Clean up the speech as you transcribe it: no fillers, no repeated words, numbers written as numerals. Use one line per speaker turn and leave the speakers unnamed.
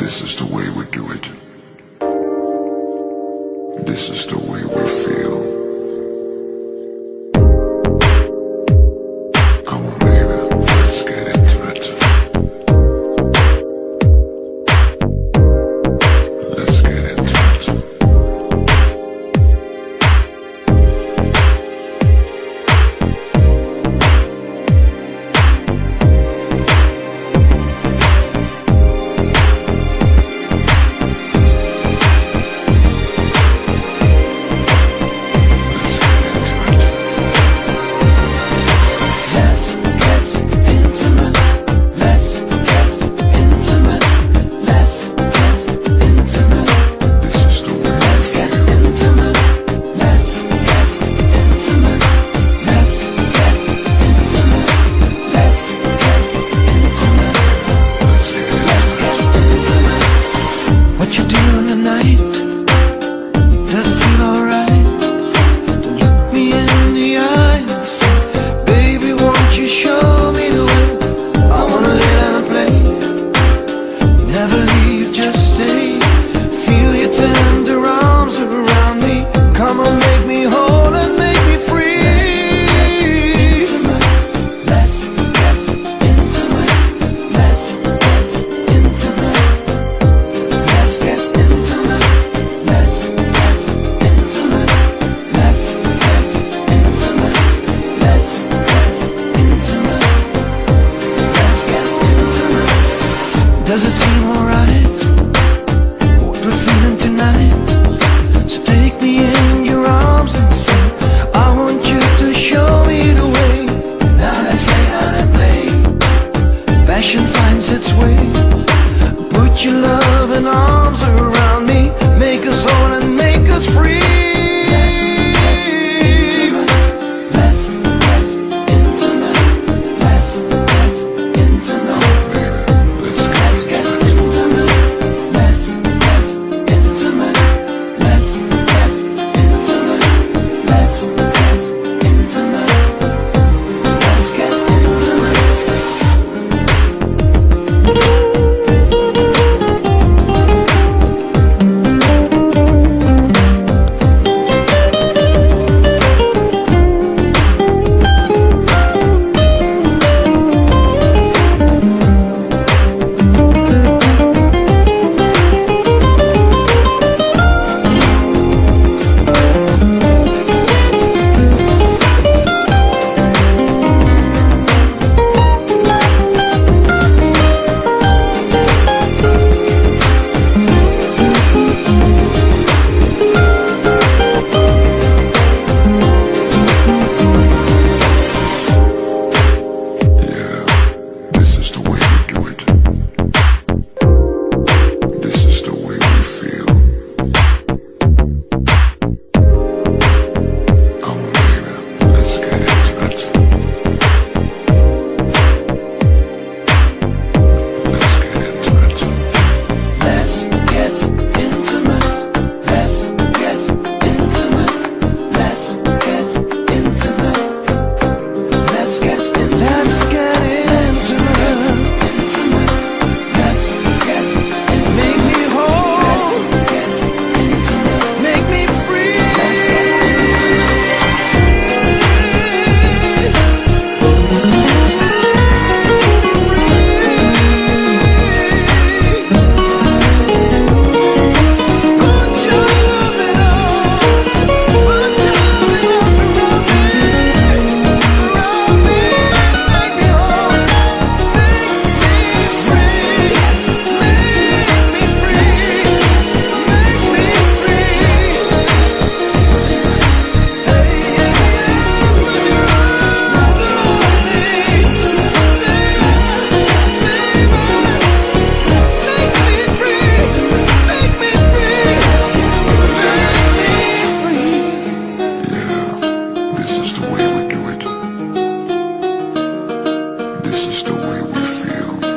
This is the way we do it. This is the way we feel. Come on, baby, let's get into it. Let's get into it.
Does it seem alright, what we're feeling tonight? So take me in your arms and say, I want you to show me the way. Now let's lay down and play. Passion finds its way. Put your loving arms around me. Make us whole and make us free.
This is the way we do it. This is the way we feel.